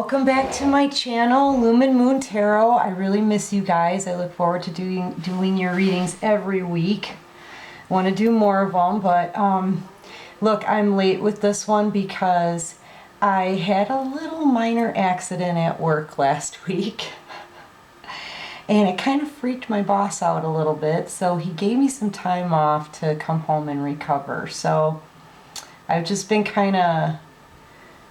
Welcome back to my channel, Lumen Moon Tarot. I really miss you guys. I look forward to doing your readings every week. I want to do more of them, but look, I'm late with this one because I had a little minor accident at work last week. And it kind of freaked my boss out a little bit, so he gave me some time off to come home and recover. So I've just been kind of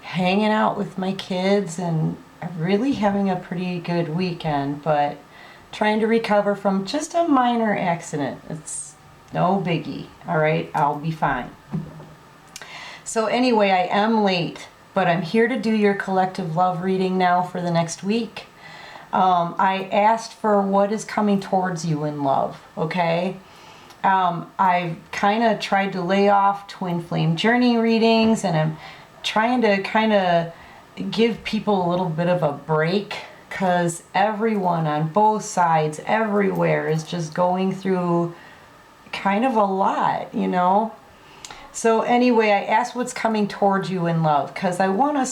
hanging out with my kids and really having a pretty good weekend, but trying to recover from just a minor accident. It's no biggie, all right? I'll be fine. So anyway, I am late, but I'm here to do your collective love reading now for the next week. I asked for what is coming towards you in love, okay? I've kind of tried to lay off twin flame journey readings, and I'm trying to kind of give people a little bit of a break because everyone on both sides, everywhere, is just going through kind of a lot, you know? So anyway, I asked what's coming towards you in love because I want to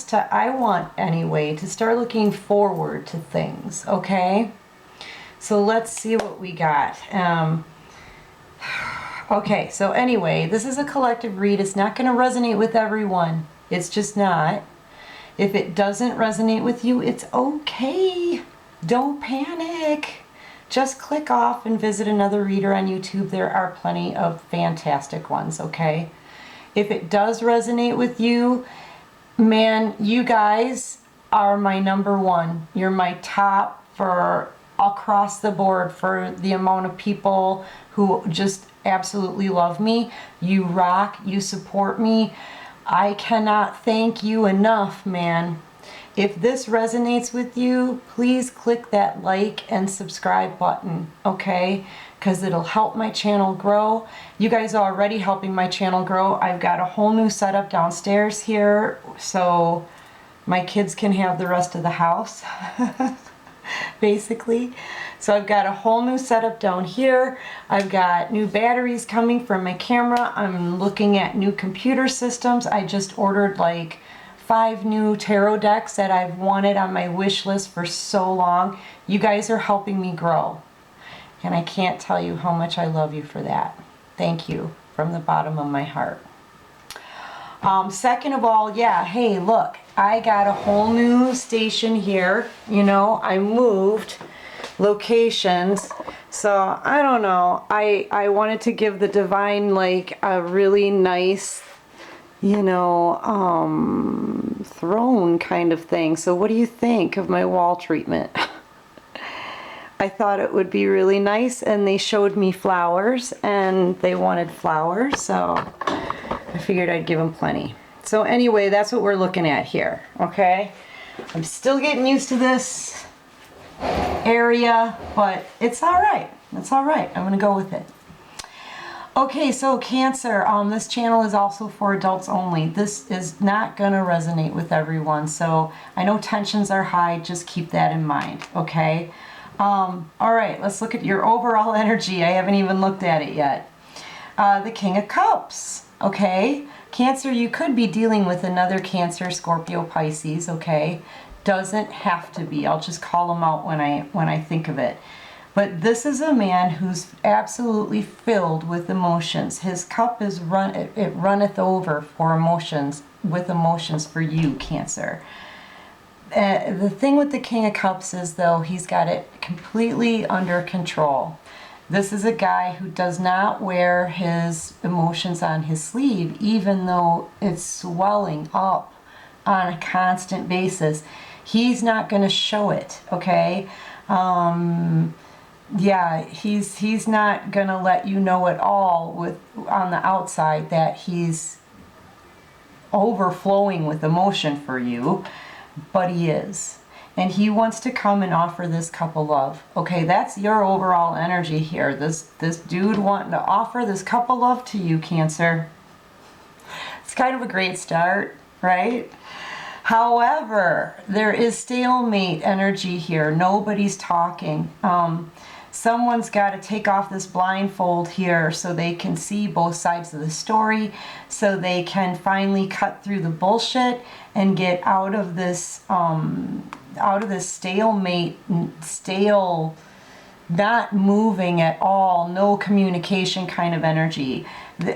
start looking forward to things, okay? So let's see what we got. Okay, so anyway, this is a collective read. It's not going to resonate with everyone. It's just not. If it doesn't resonate with you, it's okay. Don't panic. Just click off and visit another reader on YouTube. There are plenty of fantastic ones, okay? If it does resonate with you, man, you guys are my number one. You're my top for across the board for the amount of people who just absolutely love me. You rock. You support me. I cannot thank you enough, man. If this resonates with you, please click that like and subscribe button, okay? Because it'll help my channel grow. You guys are already helping my channel grow. I've got a whole new setup downstairs here, so my kids can have the rest of the house, basically. So I've got a whole new setup down here. I've got new batteries coming from my camera. I'm looking at new computer systems. I just ordered like 5 new tarot decks that I've wanted on my wish list for so long. You guys are helping me grow. And I can't tell you how much I love you for that. Thank you from the bottom of my heart. Second of all, yeah, hey, look, I got a whole new station here. You know, I moved locations, so I don't know, I wanted to give the divine like a really nice, you know, throne kind of thing. So what do you think of my wall treatment? I thought it would be really nice, and they showed me flowers and they wanted flowers, so I figured I'd give them plenty. So anyway, that's what we're looking at here, okay? I'm still getting used to this area, but it's all right. It's all right. I'm gonna go with it. Okay, so Cancer, this channel is also for adults only. This is not gonna resonate with everyone, so I know tensions are high. Just keep that in mind, okay? All right, let's look at your overall energy. I haven't even looked at it yet. The King of Cups, okay? Cancer, you could be dealing with another Cancer, Scorpio, Pisces, okay? Doesn't have to be. I'll just call them out when I think of it. But this is a man who's absolutely filled with emotions. His cup is it runneth over for emotions, with emotions for you, Cancer. The thing with the King of Cups is, though, he's got it completely under control. This is a guy who does not wear his emotions on his sleeve, even though it's swelling up on a constant basis. He's not going to show it, okay? Yeah, he's not going to let you know at all on the outside that he's overflowing with emotion for you, but he is. And he wants to come and offer this cup of love. Okay, that's your overall energy here. This dude wanting to offer this cup of love to you, Cancer. It's kind of a great start, right? However, there is stalemate energy here. Nobody's talking. Someone's got to take off this blindfold here so they can see both sides of the story, so they can finally cut through the bullshit and get out of this stalemate, stale, not moving at all, no communication kind of energy.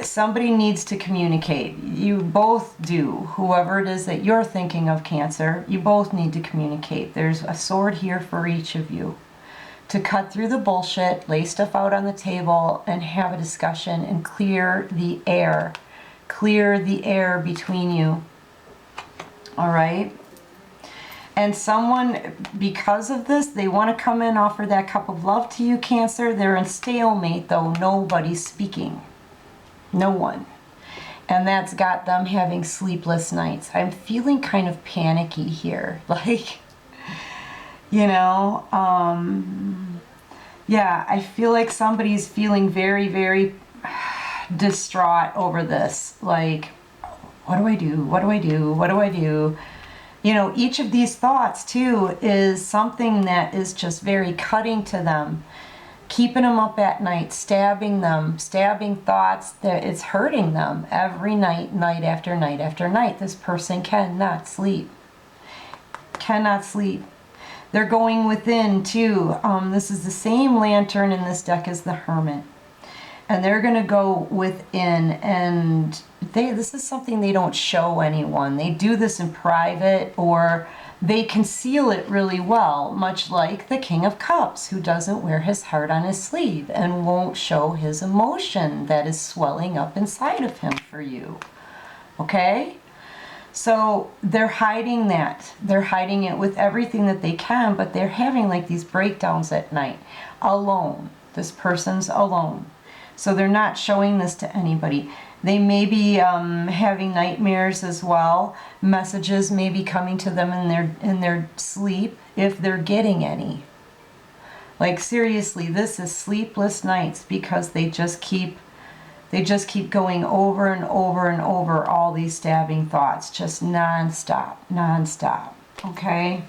Somebody needs to communicate. You both do. Whoever it is that you're thinking of, Cancer, you both need to communicate. There's a sword here for each of you to cut through the bullshit, lay stuff out on the table, and have a discussion and clear the air. Clear the air between you. All right? And someone, because of this, they want to come in, offer that cup of love to you, Cancer. They're in stalemate, though. Nobody's speaking. No one. And that's got them having sleepless nights. I'm feeling kind of panicky here. Like, you know, yeah, I feel like somebody's feeling very, very distraught over this. Like, what do I do? What do I do? What do I do? You know, each of these thoughts, too, is something that is just very cutting to them. Keeping them up at night, stabbing them, stabbing thoughts that it's hurting them every night, night after night after night. This person cannot sleep. Cannot sleep. They're going within, too. This is the same lantern in this deck as the Hermit. And they're going to go within, and this is something they don't show anyone. They do this in private, or they conceal it really well, much like the King of Cups, who doesn't wear his heart on his sleeve and won't show his emotion that is swelling up inside of him for you. Okay? So they're hiding that. They're hiding it with everything that they can, but they're having like these breakdowns at night. Alone. This person's alone. So they're not showing this to anybody. They may be having nightmares as well. Messages may be coming to them in their sleep, if they're getting any. Like, seriously, this is sleepless nights because they just keep going over and over and over all these stabbing thoughts, just non-stop, non-stop, okay?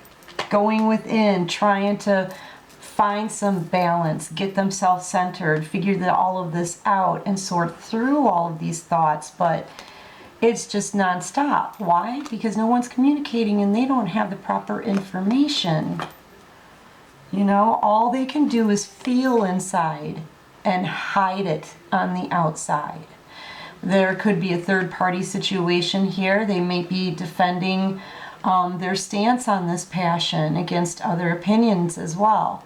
Going within, trying to find some balance, get themselves centered, figure all of this out and sort through all of these thoughts, but it's just non-stop. Why? Because no one's communicating and they don't have the proper information. You know, all they can do is feel inside and hide it on the outside. There could be a third-party situation here. They may be defending their stance on this passion against other opinions as well.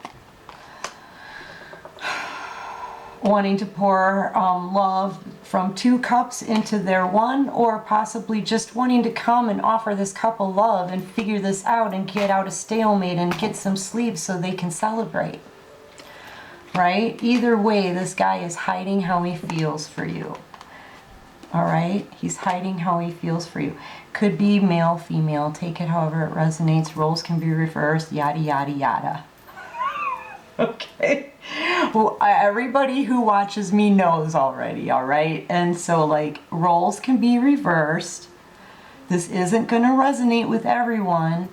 Wanting to pour love from 2 cups into their one, or possibly just wanting to come and offer this cup of love and figure this out and get out of stalemate and get some sleep so they can celebrate. Right? Either way, this guy is hiding how he feels for you. All right? He's hiding how he feels for you. Could be male, female. Take it however it resonates. Roles can be reversed. Yada, yada, yada. Okay? Well, everybody who watches me knows already, all right? And so, like, roles can be reversed. This isn't going to resonate with everyone.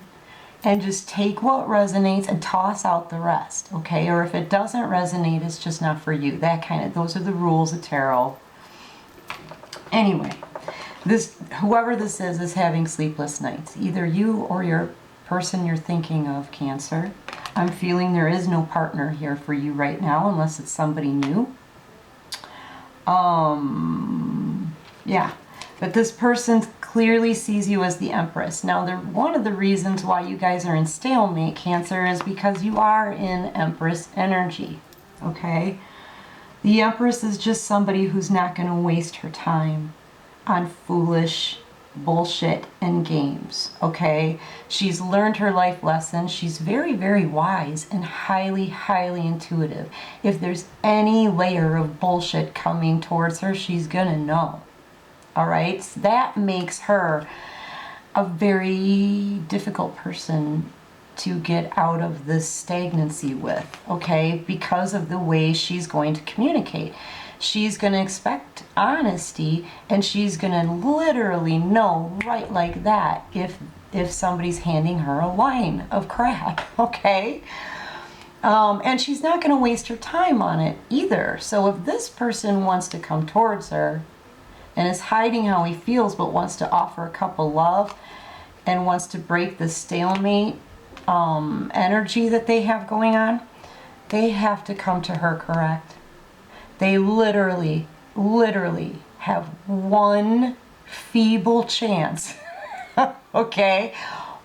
And just take what resonates and toss out the rest, okay? Or if it doesn't resonate, it's just not for you. Those are the rules of tarot. Anyway, whoever this is having sleepless nights. Either you or your person you're thinking of, Cancer. I'm feeling there is no partner here for you right now, unless it's somebody new. Yeah. But this person clearly sees you as the Empress. Now, one of the reasons why you guys are in stalemate, Cancer, is because you are in Empress energy, okay? The Empress is just somebody who's not going to waste her time on foolish bullshit and games, okay? She's learned her life lesson. She's very, very wise and highly, highly intuitive. If there's any layer of bullshit coming towards her, she's going to know. All right, so that makes her a very difficult person to get out of this stagnancy with, okay, because of the way she's going to communicate. She's going to expect honesty, and she's going to literally know right like that if somebody's handing her a line of crap, okay? And she's not going to waste her time on it either. So if this person wants to come towards her and is hiding how he feels but wants to offer a cup of love and wants to break the stalemate energy that they have going on, they have to come to her, correct? They literally have one feeble chance, okay?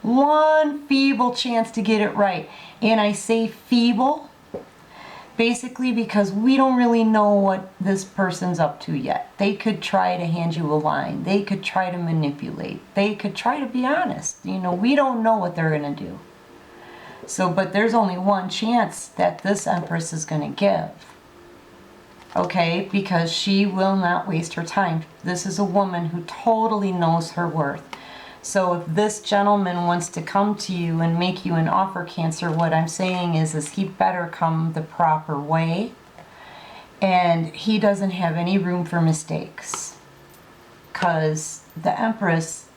One feeble chance to get it right. And I say feeble basically because we don't really know what this person's up to yet. They could try to hand you a line. They could try to manipulate. They could try to be honest. You know, we don't know what they're going to do. So, but there's only one chance that this Empress is going to give. Okay, because she will not waste her time. This is a woman who totally knows her worth. So if this gentleman wants to come to you and make you an offer, Cancer, what I'm saying is he better come the proper way. And he doesn't have any room for mistakes. Because the Empress,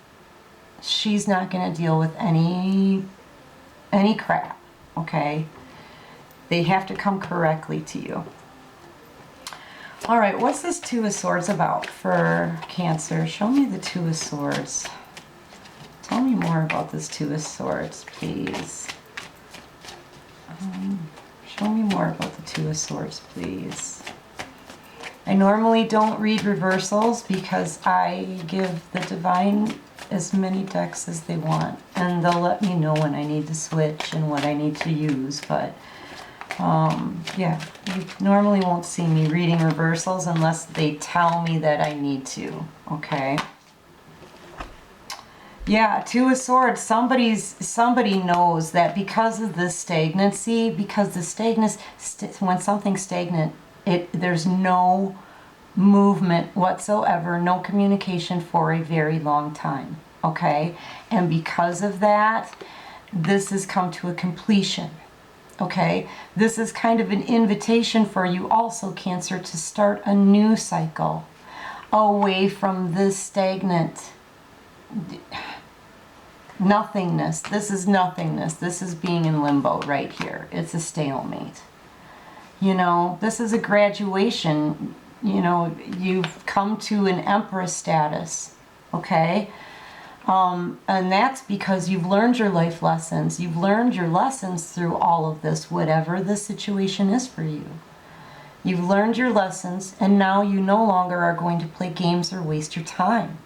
she's not going to deal with any crap, okay? They have to come correctly to you. All right, what's this Two of Swords about for Cancer? Show me the Two of Swords. Tell me more about this Two of Swords, please. Show me more about the Two of Swords, please. I normally don't read reversals because I give the divine as many decks as they want. And they'll let me know when I need to switch and what I need to use. But, yeah, you normally won't see me reading reversals unless they tell me that I need to, okay? Yeah, Two of Swords, somebody knows that because of this stagnancy, because the when something's stagnant, there's no movement whatsoever, no communication for a very long time, okay? And because of that, this has come to a completion, okay? This is kind of an invitation for you also, Cancer, to start a new cycle away from this stagnant nothingness. This is nothingness. This is being in limbo right here. It's a stalemate. You know, this is a graduation. You know, you've come to an Empress status, okay? And that's because you've learned your life lessons. You've learned your lessons through all of this, whatever the situation is for you. You've learned your lessons, and now you no longer are going to play games or waste your time.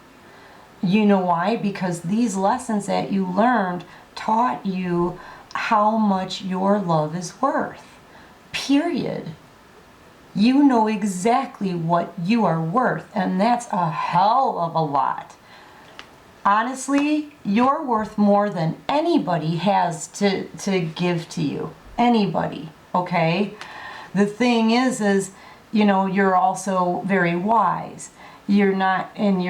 You know why? Because these lessons that you learned taught you how much your love is worth. Period. You know exactly what you are worth, and that's a hell of a lot. Honestly, you're worth more than anybody has to give to you. Anybody, okay? The thing is, you know, you're also very wise. You're not, and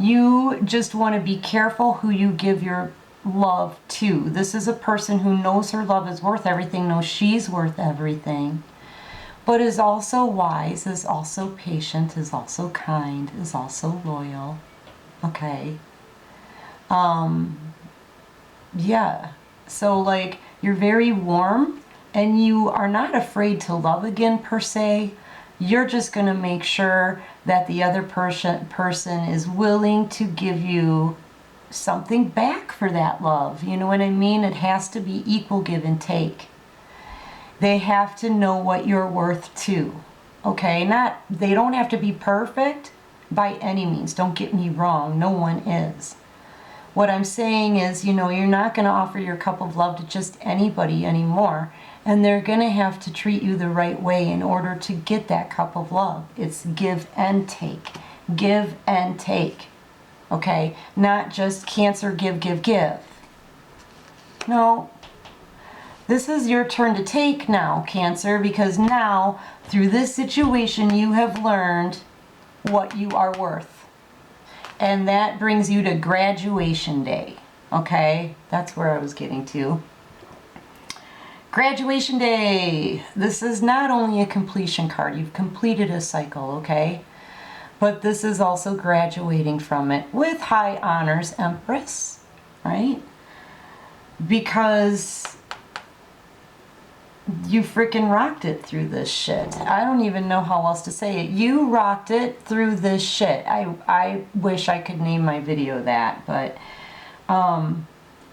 you just want to be careful who you give your love to. This is a person who knows her love is worth everything, knows she's worth everything, but is also wise, is also patient, is also kind, is also loyal. Okay. Yeah. So like, you're very warm and you are not afraid to love again per se. You're just going to make sure that the other person is willing to give you something back for that love. You know what I mean? It has to be equal give and take. They have to know what you're worth too. Okay? They don't have to be perfect by any means. Don't get me wrong. No one is. What I'm saying is, you know, you're not going to offer your cup of love to just anybody anymore. And they're going to have to treat you the right way in order to get that cup of love. It's give and take. Give and take. Okay? Not just Cancer, give, give, give. No. This is your turn to take now, Cancer, because now, through this situation, you have learned what you are worth. And that brings you to graduation day. Okay? That's where I was getting to. Graduation day. This is not only a completion card. You've completed a cycle, okay? But this is also graduating from it with high honors, Empress, right? because you freaking rocked it through this shit. I don't even know how else to say it. You rocked it through this shit. I wish I could name my video that, but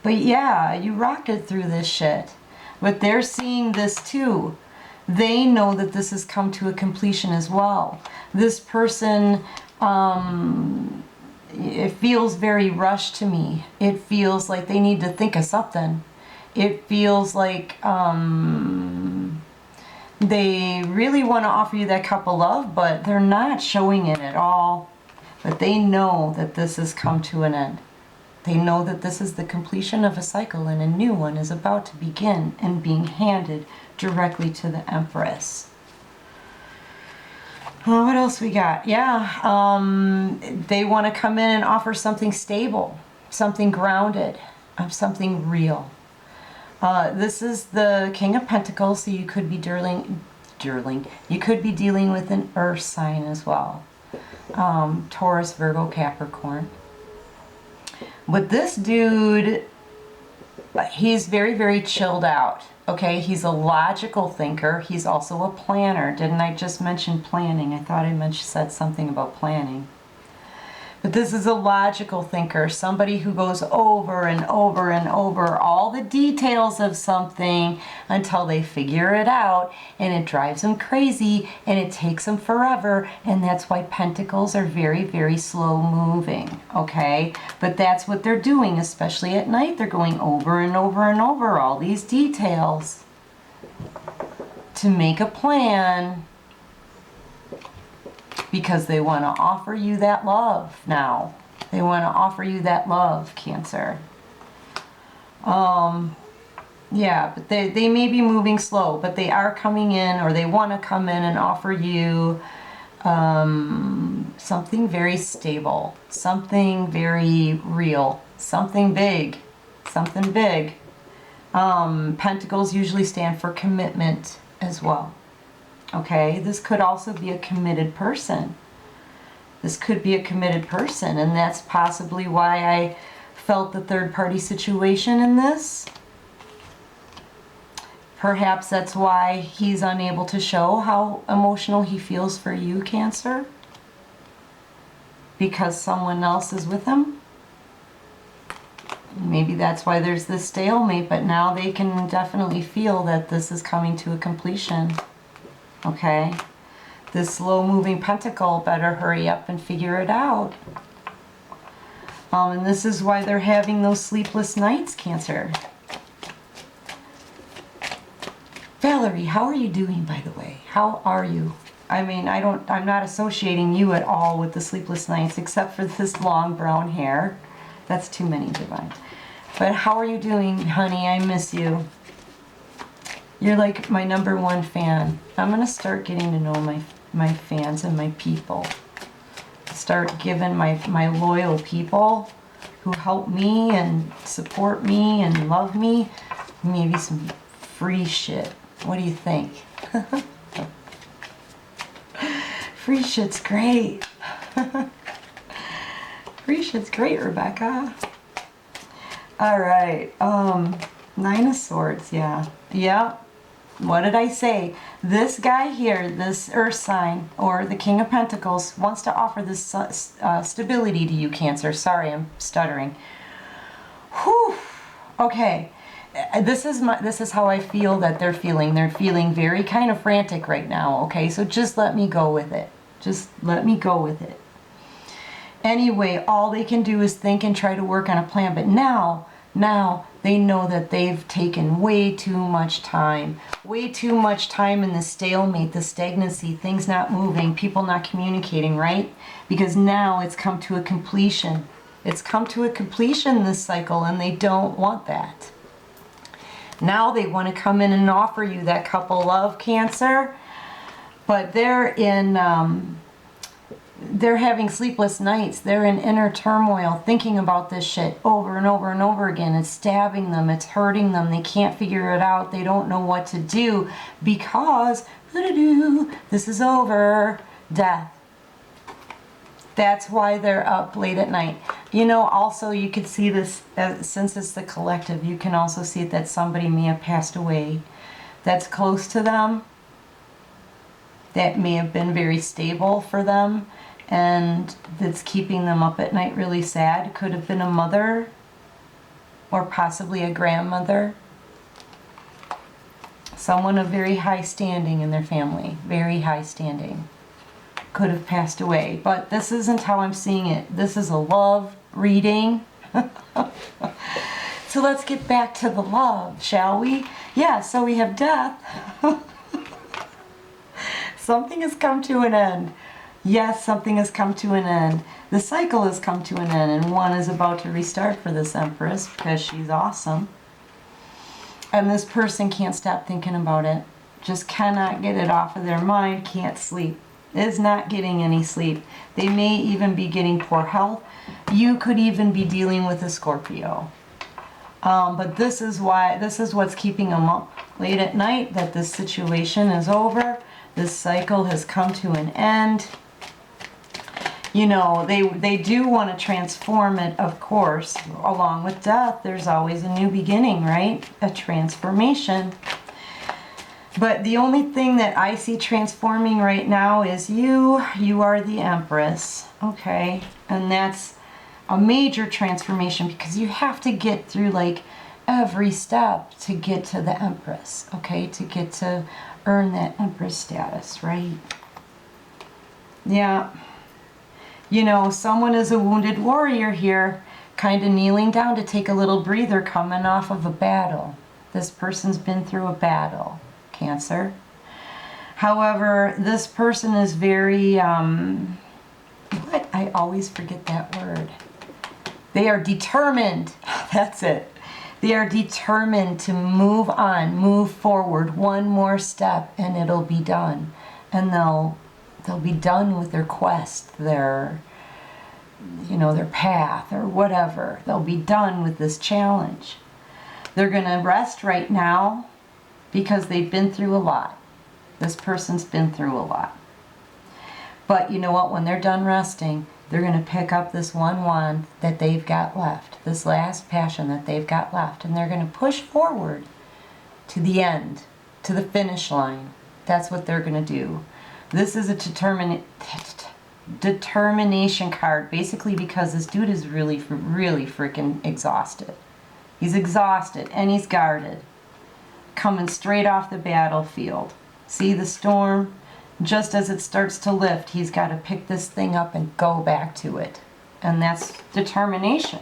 yeah, you rocked it through this shit. But they're seeing this too. They know that this has come to a completion as well. This person, it feels very rushed to me. It feels like they need to think of something. It feels like they really want to offer you that cup of love, but they're not showing it at all. But they know that this has come to an end. They know that this is the completion of a cycle and a new one is about to begin and being handed directly to the Empress. What else we got? Yeah, they want to come in and offer something stable, something grounded, something real. This is the King of Pentacles, so you could be you could be dealing with an earth sign as well. Taurus, Virgo, Capricorn. But this dude, he's very, very chilled out. Okay, he's a logical thinker. He's also a planner. Didn't I just mention planning? I thought I said something about planning. But this is a logical thinker, somebody who goes over and over and over all the details of something until they figure it out, and it drives them crazy, and it takes them forever, and that's why pentacles are very, very slow moving, okay? But that's what they're doing, especially at night. They're going over and over and over all these details to make a plan, because they want to offer you that love now. They want to offer you that love, Cancer. Yeah, but they may be moving slow, but they are coming in, or they want to come in and offer you something very stable, something very real, something big, something big. Pentacles usually stand for commitment as well. Okay, this could also be a committed person. This could be a committed person, and that's possibly why I felt the third-party situation in this. Perhaps that's why he's unable to show how emotional he feels for you, Cancer. Because someone else is with him. Maybe that's why there's this stalemate, but now they can definitely feel that this is coming to a completion. Okay, this slow-moving pentacle better hurry up and figure it out. And this is why they're having those sleepless nights, Cancer. Valerie, how are you doing, by the way? How are you? I mean, I'm not associating you at all with the sleepless nights, except for this long brown hair. That's too many, Divine. But how are you doing, honey? I miss you. You're like my #1 fan. I'm going to start getting to know my fans and my people. Start giving my loyal people who help me and support me and love me maybe some free shit. What do you think? Free shit's great. Free shit's great, Rebecca. All right. 9 of Swords, yeah. Yep. What did I say? This guy here, this earth sign, or the King of Pentacles, wants to offer this stability to you, Cancer. Sorry, I'm stuttering. Whew. Okay. This is how I feel that they're feeling. They're feeling very kind of frantic right now, okay? So just let me go with it. Just let me go with it. Anyway, all they can do is think and try to work on a plan, but now they know that they've taken way too much time in the stalemate, the stagnancy, things not moving, people not communicating, right? Because now it's come to a completion. It's come to a completion, this cycle, and they don't want that. Now they want to come in and offer you that couple love, Cancer, but they're having sleepless nights. They're in inner turmoil, thinking about this shit over and over and over again. It's stabbing them. It's hurting them. They can't figure it out. They don't know what to do because this is over. Death. That's why they're up late at night. You know, also you could see this, since it's the collective, you can also see that somebody may have passed away that's close to them, that may have been very stable for them, and that's keeping them up at night really sad. Could have been a mother, or possibly a grandmother. Someone of very high standing in their family, very high standing, could have passed away. But this isn't how I'm seeing it. This is a love reading. So let's get back to the love, shall we? Yeah, so we have death. Something has come to an end. Yes, something has come to an end. The cycle has come to an end, and one is about to restart for this Empress because she's awesome. And this person can't stop thinking about it. Just cannot get it off of their mind, can't sleep. Is not getting any sleep. They may even be getting poor health. You could even be dealing with a Scorpio. But this is what's keeping them up late at night, that this situation is over. This cycle has come to an end. You know, they do want to transform it, of course. Along with death, there's always a new beginning, right? A transformation. But the only thing that I see transforming right now is you. You are the Empress, okay? And that's a major transformation because you have to get through like every step to get to the Empress, okay? To get to earn that Empress status, right? Yeah. You know, someone is a wounded warrior here, kind of kneeling down to take a little breather coming off of a battle. This person's been through a battle, Cancer. However, this person is very, I always forget that word. They are determined. That's it. They are determined to move on, move forward one more step, and it'll be done. And they'll be done with their quest, their path or whatever. They'll be done with this challenge. They're going to rest right now because they've been through a lot. This person's been through a lot. But you know what? When they're done resting, they're going to pick up this one wand that they've got left, this last passion that they've got left, and they're going to push forward to the end, to the finish line. That's what they're going to do. This is a determination card, basically because this dude is really freaking exhausted. He's exhausted and he's guarded. Coming straight off the battlefield. See the storm? Just as it starts to lift, he's got to pick this thing up and go back to it. And that's determination.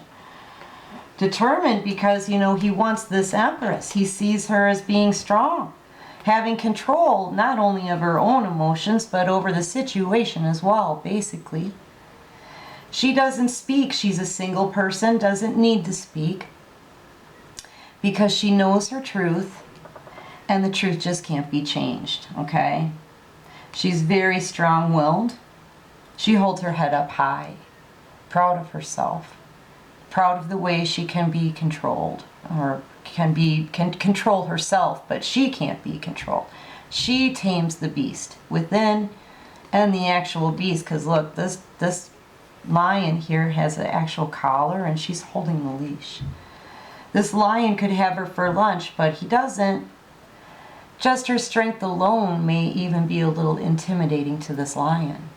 Determined because, you know, he wants this Empress. He sees her as being strong. Having control not only of her own emotions, but over the situation as well, basically. She doesn't speak. She's a single person, doesn't need to speak. Because she knows her truth. And the truth just can't be changed, okay? She's very strong-willed. She holds her head up high, proud of herself, proud of the way she can be controlled, or can control herself, but she can't be controlled. She tames the beast within and the actual beast, because look, this lion here has an actual collar and she's holding the leash. This lion could have her for lunch, but he doesn't. Just her strength alone may even be a little intimidating to this lion.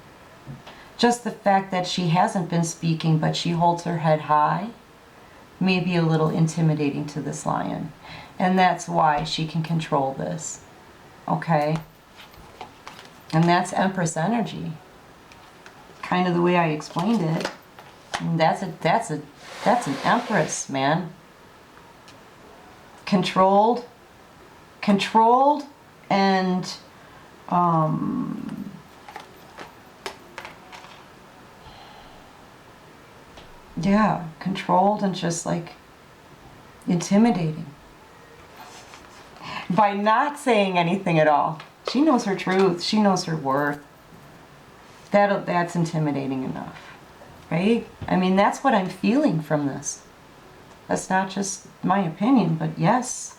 Just the fact that she hasn't been speaking, but she holds her head high, may be a little intimidating to this lion. And that's why she can control this. Okay? And that's Empress energy. Kind of the way I explained it. And that's an Empress, man. Controlled and yeah, controlled and just like intimidating by not saying anything at all. She knows her truth. She knows her worth. That's intimidating enough, right? I mean, that's what I'm feeling from this. That's not just my opinion, but yes.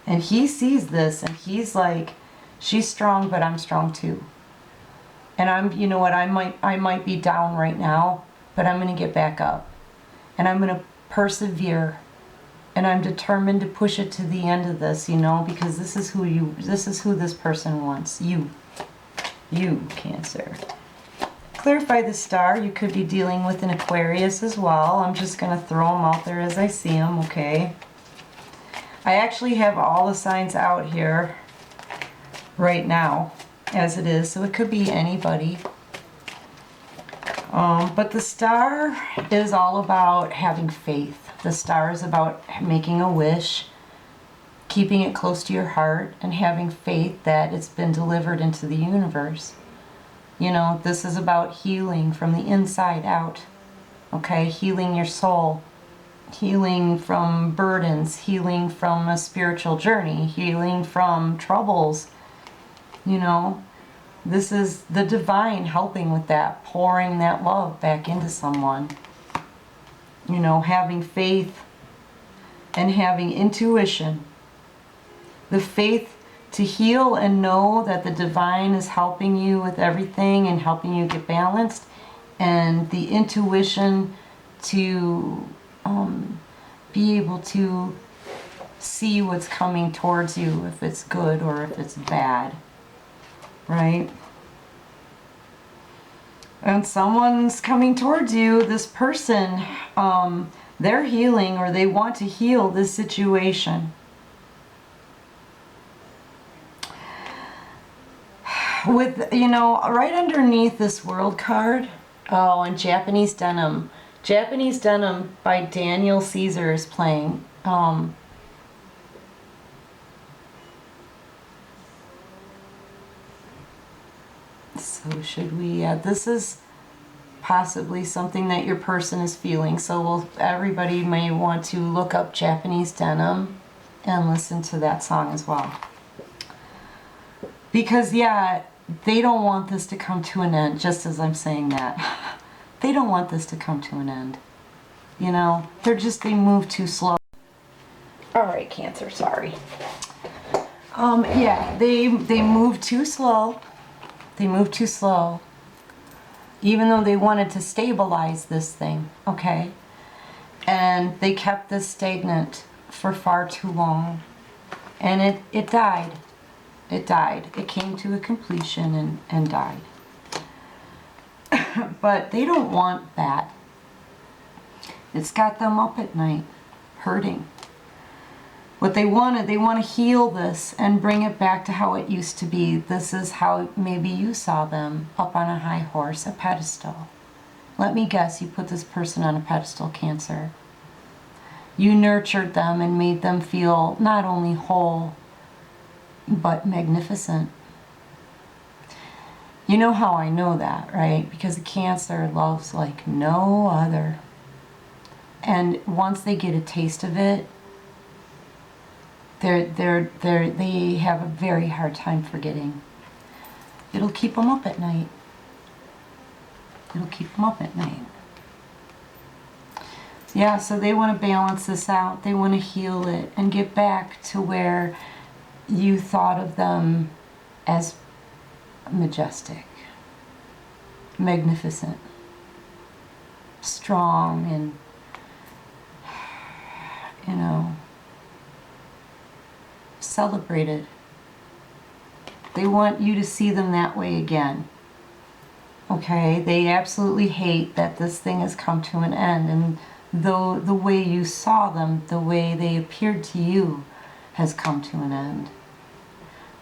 And he sees this and he's like, she's strong, but I'm strong too. And you know what, I might be down right now, but I'm going to get back up. and I'm going to persevere, and I'm determined to push it to the end of this, you know, because this is who this person wants. You, Cancer. Clarify the star. You could be dealing with an Aquarius as well. I'm just going to throw them out there as I see them, okay? I actually have all the signs out here right now as it is, so it could be anybody. But the star is all about having faith. The star is about making a wish, keeping it close to your heart, and having faith that it's been delivered into the universe. You know, this is about healing from the inside out, okay? Healing your soul, healing from burdens, healing from a spiritual journey, healing from troubles, you know? This is the divine helping with that, pouring that love back into someone. You know, having faith and having intuition. The faith to heal and know that the divine is helping you with everything and helping you get balanced, and the intuition to be able to see what's coming towards you, if it's good or if it's bad, right? And someone's coming towards you, this person, they're healing, or they want to heal this situation. With, you know, right underneath this world card, oh, and Japanese Denim. Japanese Denim by Daniel Caesar is playing. So should we, this is possibly something that your person is feeling. So everybody may want to look up Japanese Denim and listen to that song as well. Because, yeah, they don't want this to come to an end, just as I'm saying that. They don't want this to come to an end. You know, they move too slow. Alright, Cancer, sorry. Yeah, they move too slow. They move too slow. Even though they wanted to stabilize this thing, okay? And they kept this stagnant for far too long. And it died. It died. It came to a completion and died. But they don't want that. It's got them up at night, hurting. What they want to heal this and bring it back to how it used to be. This is how maybe you saw them, up on a high horse, a pedestal. Let me guess, you put this person on a pedestal, Cancer. You nurtured them and made them feel not only whole, but magnificent. You know how I know that, right? Because the Cancer loves like no other. And once they get a taste of it, they have a very hard time forgetting. It'll keep them up at night. It'll keep them up at night. Yeah, so they want to balance this out. They want to heal it and get back to where you thought of them as majestic, magnificent, strong, and, you know, celebrated. They want you to see them that way again. Okay? They absolutely hate that this thing has come to an end, and though the way you saw them, the way they appeared to you, has come to an end.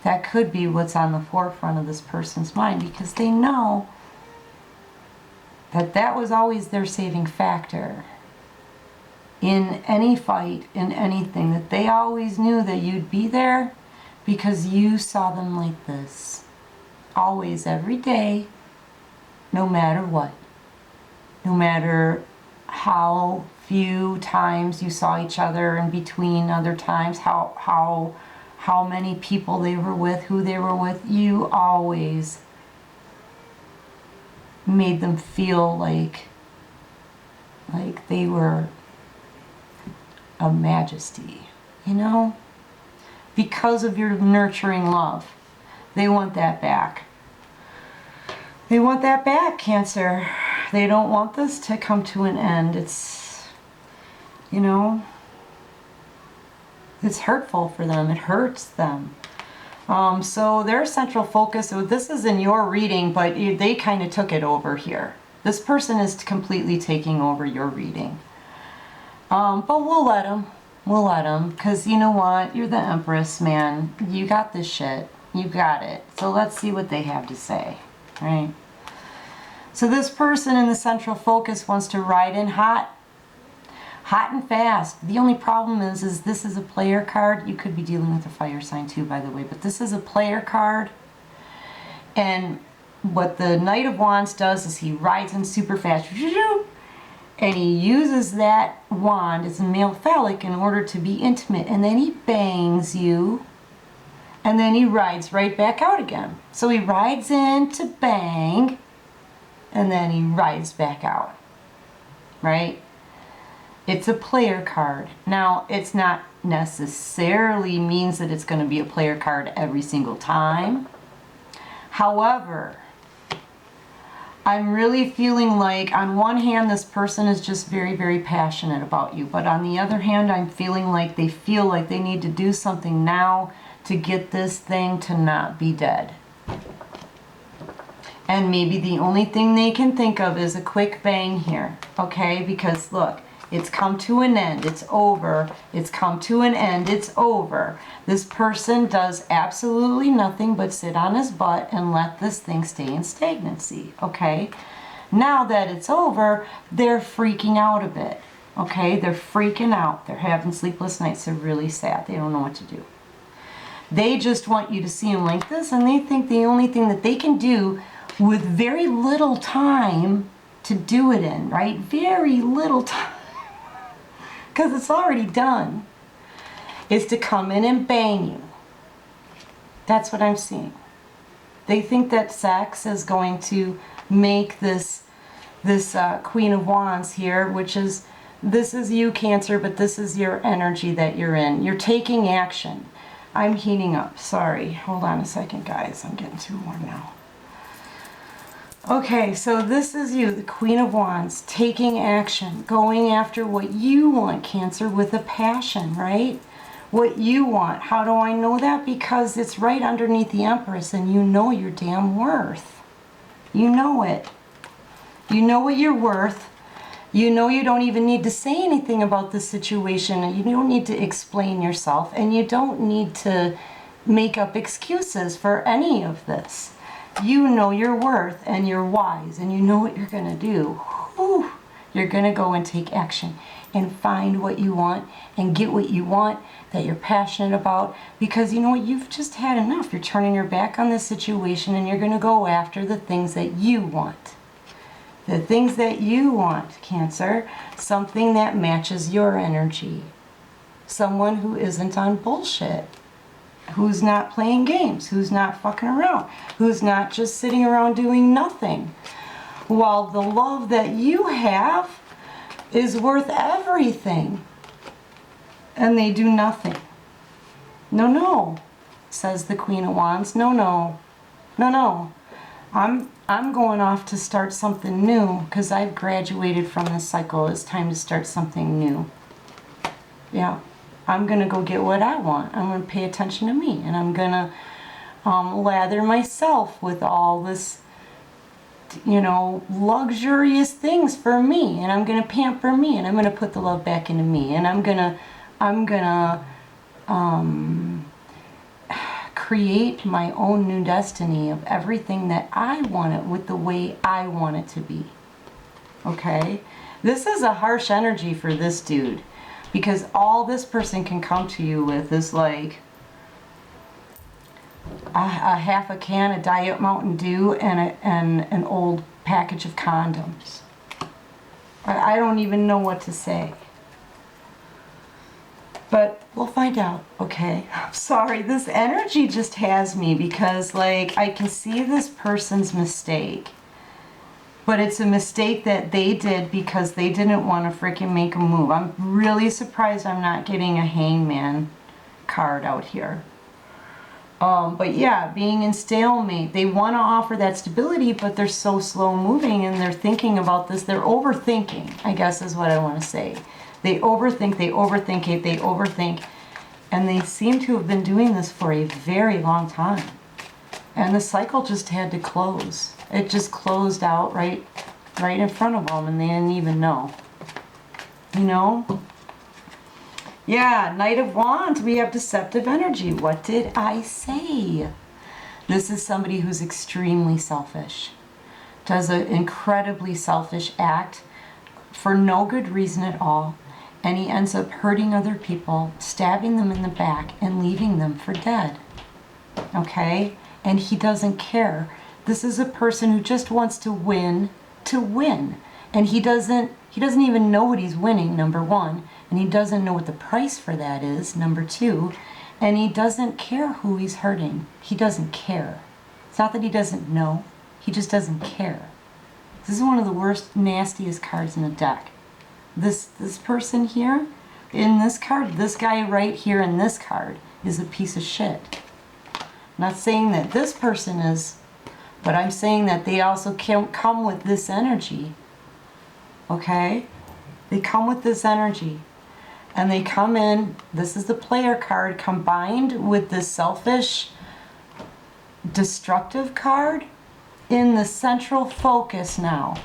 That could be what's on the forefront of this person's mind, because they know that that was always their saving factor. In any fight, in anything, that they always knew that you'd be there because you saw them like this. Always, every day, no matter what. No matter how few times you saw each other in between other times, how many people they were with, who they were with, you always made them feel like they were a majesty, you know? Because of your nurturing love. They want that back. They want that back, Cancer. They don't want this to come to an end. You know? It's hurtful for them. It hurts them. So their central focus, so this is in your reading, but they kind of took it over here. This person is completely taking over your reading. But we'll let them. We'll let them. Because you know what? You're the Empress, man. You got this shit. You got it. So let's see what they have to say. Right? So this person in the central focus wants to ride in hot. Hot and fast. The only problem is this is a player card. You could be dealing with a fire sign too, by the way. But this is a player card. And what the Knight of Wands does is he rides in super fast. And he uses that wand as a male phallic in order to be intimate. And then he bangs you. And then he rides right back out again. So he rides in to bang. And then he rides back out. Right? It's a player card. Now, it's not necessarily means that it's going to be a player card every single time. However, I'm really feeling like on one hand this person is just very, very passionate about you. But on the other hand, I'm feeling like they feel like they need to do something now to get this thing to not be dead. And maybe the only thing they can think of is a quick bang here. Okay? Because look, it's come to an end. It's over. It's come to an end. It's over. This person does absolutely nothing but sit on his butt and let this thing stay in stagnancy. Okay? Now that it's over, they're freaking out a bit. Okay? They're freaking out. They're having sleepless nights. They're really sad. They don't know what to do. They just want you to see them like this, and they think the only thing that they can do with very little time to do it in, right? Very little time. Because it's already done, is to come in and bang you. That's what I'm seeing. They think that sex is going to make this Queen of Wands here, which is, this is you, Cancer, but this is your energy that you're in. You're taking action. I'm heating up. Sorry. Hold on a second, guys. I'm getting too warm now. Okay, so this is you, the Queen of Wands, taking action, going after what you want, Cancer, with a passion, right? What you want. How do I know that? Because it's right underneath the Empress, and you know your damn worth. You know it. You know what you're worth. You know you don't even need to say anything about the situation. You don't need to explain yourself, and you don't need to make up excuses for any of this. You know your worth, and you're wise, and you know what you're going to do. Whew. You're going to go and take action and find what you want and get what you want that you're passionate about, because you know what, you've just had enough. You're turning your back on this situation, and you're going to go after the things that you want. The things that you want, Cancer. Something that matches your energy. Someone who isn't on bullshit. Who's not playing games, who's not fucking around, who's not just sitting around doing nothing. While the love that you have is worth everything. And they do nothing. No, no, says the Queen of Wands. No, no, no, no. I'm going off to start something new because I've graduated from this cycle. It's time to start something new. Yeah. I'm going to go get what I want. I'm going to pay attention to me. And I'm going to lather myself with all this, you know, luxurious things for me. And I'm going to pamper me. And I'm going to put the love back into me. And I'm going to create my own new destiny of everything that I want it with the way I want it to be. Okay? This is a harsh energy for this dude. Because all this person can come to you with is like a half a can of Diet Mountain Dew and an old package of condoms. I don't even know what to say. But we'll find out, okay? I'm sorry, this energy just has me because like I can see this person's mistake. But it's a mistake that they did because they didn't want to freaking make a move. I'm really surprised I'm not getting a hangman card out here. But yeah, being in stalemate, they want to offer that stability, but they're so slow moving and they're thinking about this. They're overthinking, I guess is what I want to say. They overthink, they overthink it, they overthink. And they seem to have been doing this for a very long time. And the cycle just had to close. It just closed out right in front of them, and they didn't even know. You know? Yeah, Knight of Wands, we have deceptive energy. What did I say? This is somebody who's extremely selfish. Does an incredibly selfish act for no good reason at all. And he ends up hurting other people, stabbing them in the back, and leaving them for dead. Okay? And he doesn't care. This is a person who just wants to win. And he doesn't even know what he's winning, number one. And he doesn't know what the price for that is, number two. And he doesn't care who he's hurting. He doesn't care. It's not that he doesn't know. He just doesn't care. This is one of the worst, nastiest cards in the deck. This person here, in this card, this guy right here in this card is a piece of shit. I'm not saying that this person is, but I'm saying that they also come with this energy. Okay? They come with this energy. And they come in, this is the player card, combined with this selfish, destructive card in the central focus now.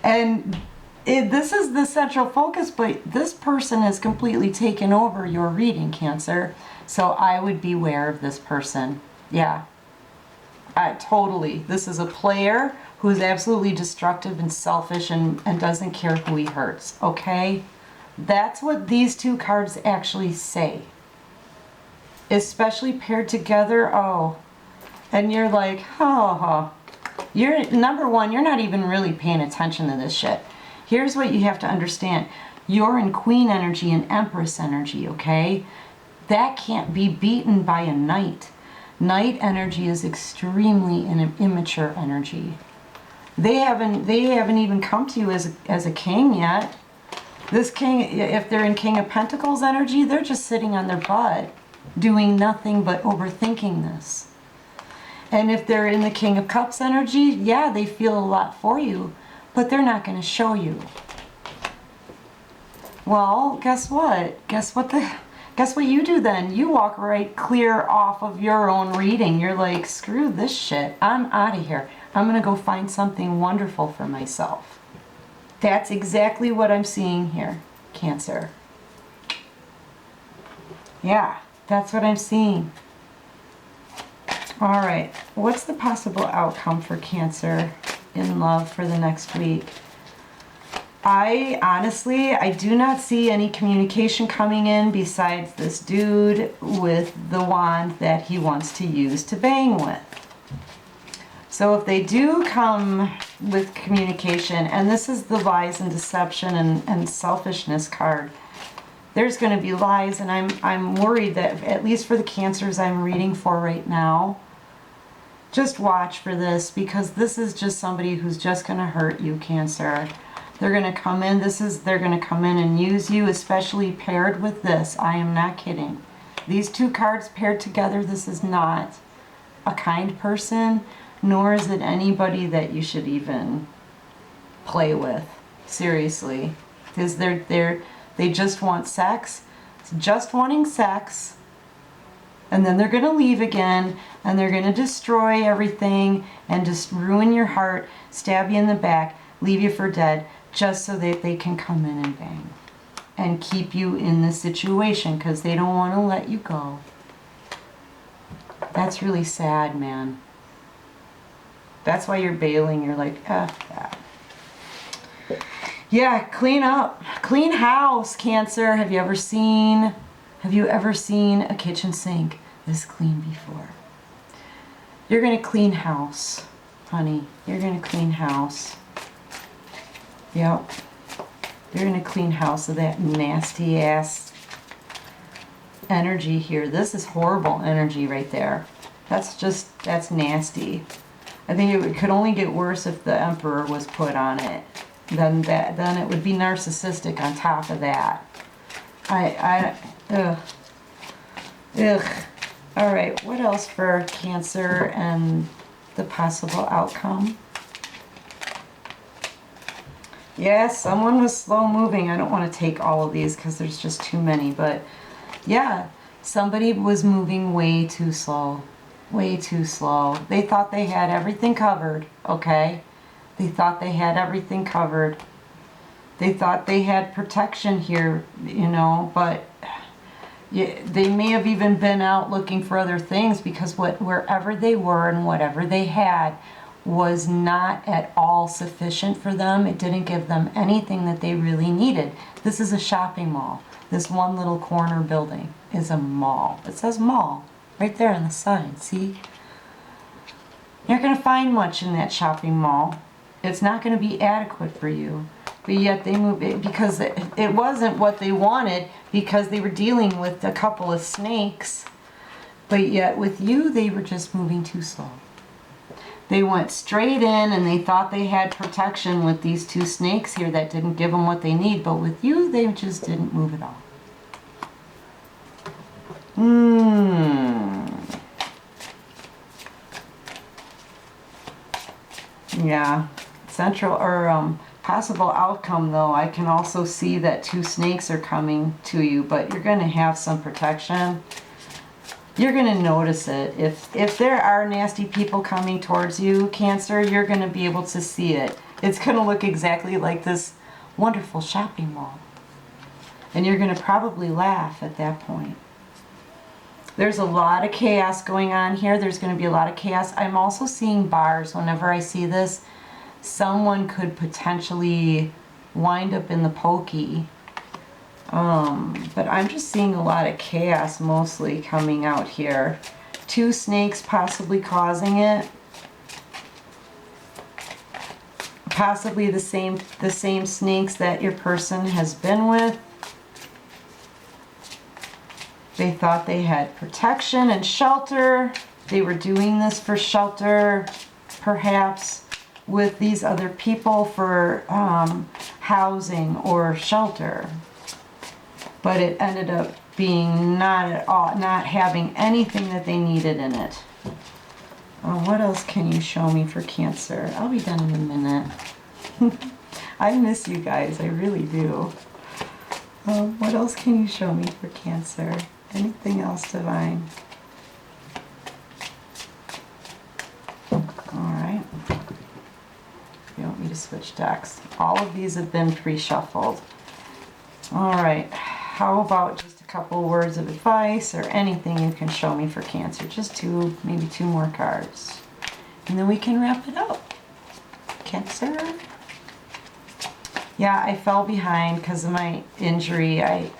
And this is the central focus, but this person has completely taken over your reading, Cancer. So I would beware of this person. Yeah. Totally. This is a player who is absolutely destructive and selfish and doesn't care who he hurts. Okay? That's what these two cards actually say. Especially paired together. Oh. And you're like, oh. You're, number one, you're not even really paying attention to this shit. Here's what you have to understand. You're in Queen energy and Empress energy, okay? That can't be beaten by a Knight. Knight energy is extremely an immature energy. They haven't even come to you as a king yet. This king, if they're in King of Pentacles energy, they're just sitting on their butt, doing nothing but overthinking this. And if they're in the King of Cups energy, yeah, they feel a lot for you, but they're not going to show you. Well, guess what? Guess what you do then? You walk right clear off of your own reading. You're like, screw this shit. I'm out of here. I'm going to go find something wonderful for myself. That's exactly what I'm seeing here, Cancer. Yeah, that's what I'm seeing. All right, what's the possible outcome for Cancer in love for the next week? I do not see any communication coming in besides this dude with the wand that he wants to use to bang with. So if they do come with communication, and this is the lies and deception and selfishness card, there's going to be lies, and I'm worried that, at least for the Cancers I'm reading for right now, just watch for this, because this is just somebody who's just going to hurt you, Cancer. They're going to come in, they're going to come in and use you, especially paired with this. I am not kidding. These two cards paired together, this is not a kind person, nor is it anybody that you should even play with. Seriously. Because they just want sex. It's just wanting sex. And then they're going to leave again, and they're going to destroy everything and just ruin your heart, stab you in the back, leave you for dead, just so that they can come in and bang and keep you in this situation because they don't want to let you go. That's really sad, man. That's why you're bailing. You're like, that. Yeah, clean up. Clean house, Cancer. Have you ever seen a kitchen sink this clean before? You're going to clean house, honey. You're going to clean house. Yep. You're going to clean house of that nasty ass energy here. This is horrible energy right there. That's nasty. I think it could only get worse if the Emperor was put on it. Then it would be narcissistic on top of that. Ugh. All right, what else for Cancer and the possible outcome? Yeah, someone was slow moving. I don't want to take all of these because there's just too many, but yeah, somebody was moving way too slow. Way too slow. They thought they had everything covered, okay? They thought they had everything covered. They thought they had protection here, you know, but yeah, they may have even been out looking for other things because wherever they were and whatever they had was not at all sufficient for them. It didn't give them anything that they really needed. This is a shopping mall. This one little corner building is a mall. It says mall right there on the sign, see? You're not going to find much in that shopping mall. It's not going to be adequate for you. But yet they moved it because it wasn't what they wanted because they were dealing with a couple of snakes. But yet with you, they were just moving too slow. They went straight in and they thought they had protection with these two snakes here that didn't give them what they need. But with you, they just didn't move at all. Yeah. Central or possible outcome though, I can also see that two snakes are coming to you, but you're going to have some protection. You're going to notice it. If there are nasty people coming towards you, Cancer, you're going to be able to see it. It's going to look exactly like this wonderful shopping mall. And you're going to probably laugh at that point. There's a lot of chaos going on here. There's going to be a lot of chaos. I'm also seeing bars. Whenever I see this, someone could potentially wind up in the pokey. But I'm just seeing a lot of chaos mostly coming out here. Two snakes possibly causing it. Possibly the same snakes that your person has been with. They thought they had protection and shelter. They were doing this for shelter, perhaps, with these other people for housing or shelter. But it ended up being not at all, not having anything that they needed in it. What else can you show me for Cancer? I'll be done in a minute. I miss you guys, I really do. What else can you show me for Cancer? Anything else, Divine? Alright. You want me to switch decks? All of these have been pre-shuffled. Alright. How about just a couple words of advice or anything you can show me for Cancer? Just two, maybe two more cards. And then we can wrap it up. Cancer? Yeah, I fell behind because of my injury. I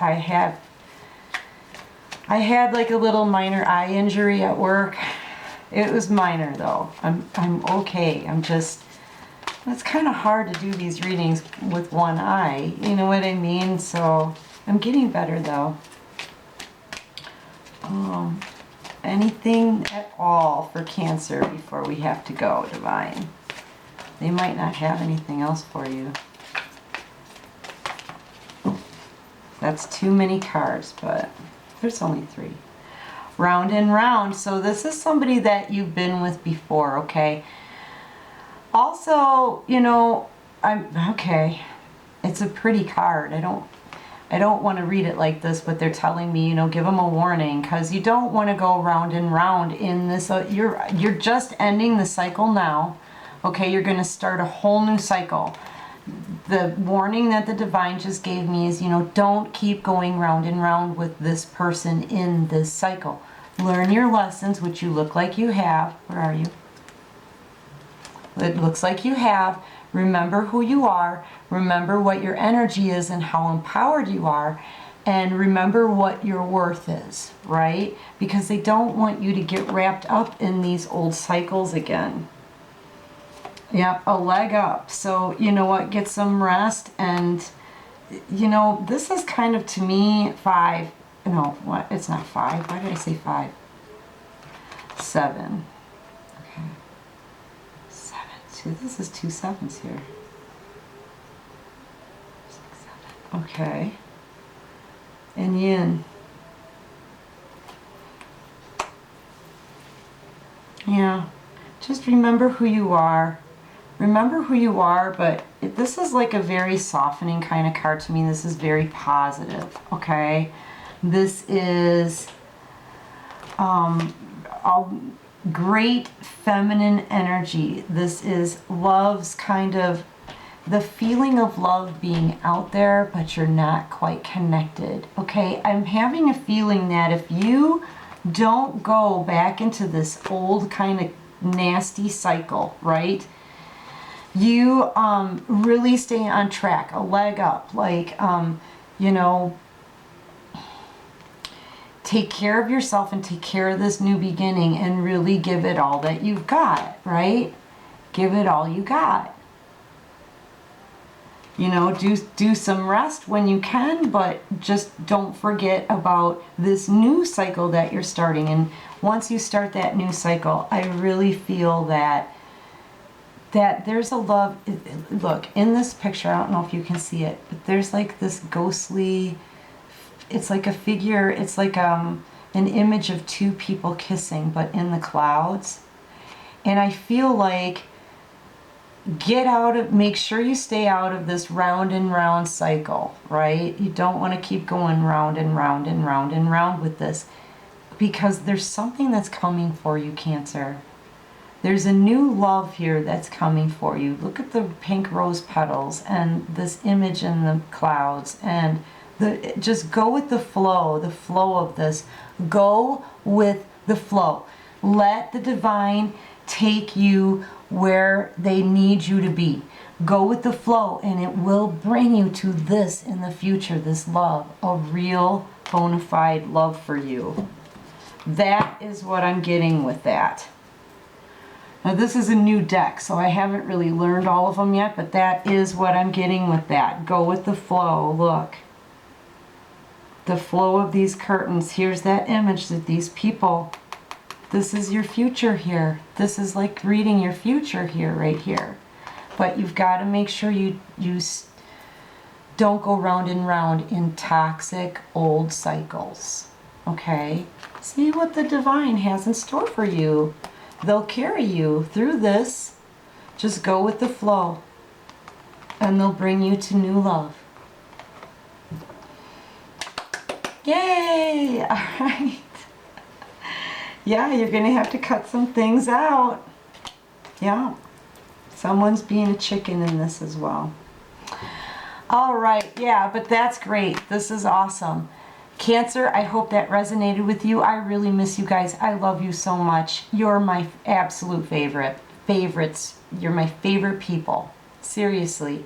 had like a little minor eye injury at work. It was minor though. I'm okay. It's kind of hard to do these readings with one eye. You know what I mean? So I'm getting better though. Anything at all for Cancer before we have to go, Divine? They might not have anything else for you. That's too many cards, but there's only 3. Round and round. So this is somebody that you've been with before, okay? Also, you know, okay. It's a pretty card. I don't want to read it like this, but they're telling me, you know, give them a warning because you don't want to go round and round in this. You're just ending the cycle now. Okay, you're going to start a whole new cycle. The warning that the Divine just gave me is, you know, don't keep going round and round with this person in this cycle. Learn your lessons, which you look like you have. Where are you? It looks like you have. Remember who you are. Remember what your energy is and how empowered you are. And remember what your worth is, right? Because they don't want you to get wrapped up in these old cycles again. Yep, a leg up. So, you know what, get some rest. And, you know, this is kind of, to me, 5. No, what? It's not 5. Why did I say 5? 7. Okay. 7. See, this is 2 7s here. 6, 7. Okay. And yin. Yeah. Just remember who you are. remember who you are, but this is like a very softening kind of card to me. This is very positive, okay? This is all great feminine energy. This is love's kind of, the feeling of love being out there, but you're not quite connected, okay? I'm having a feeling that if you don't go back into this old kind of nasty cycle, right? You really stay on track, a leg up, like, you know, take care of yourself and take care of this new beginning and really give it all that you've got, right? Give it all you got. You know, do some rest when you can, but just don't forget about this new cycle that you're starting. And once you start that new cycle, I really feel that there's a love. Look, in this picture, I don't know if you can see it, but there's like this ghostly, it's like a figure, it's like an image of two people kissing, but in the clouds. And I feel like, make sure you stay out of this round and round cycle, right? You don't want to keep going round and round and round and round with this, because there's something that's coming for you, Cancer. There's a new love here that's coming for you. Look at the pink rose petals and this image in the clouds, and just go with the flow of this. Go with the flow. Let the divine take you where they need you to be. Go with the flow, and it will bring you to this in the future, this love, a real bona fide love for you. That is what I'm getting with that. Now this is a new deck, so I haven't really learned all of them yet, but that is what I'm getting with that. Go with the flow. Look. The flow of these curtains. Here's that image that these people, this is your future here. This is like reading your future here, right here. But you've got to make sure you don't go round and round in toxic old cycles. Okay? See what the divine has in store for you. They'll carry you through this. Just go with the flow, and they'll bring you to new love. Yay! All right. Yeah, you're going to have to cut some things out. Yeah. Someone's being a chicken in this as well. All right. Yeah, but that's great. This is awesome. Cancer, I hope that resonated with you. I really miss you guys. I love you so much. You're my absolute favorites. You're my favorite people. Seriously.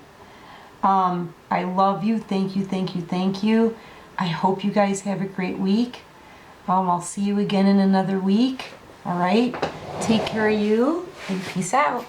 I love you. Thank you, thank you, thank you. I hope you guys have a great week. I'll see you again in another week. All right. Take care of you, and peace out.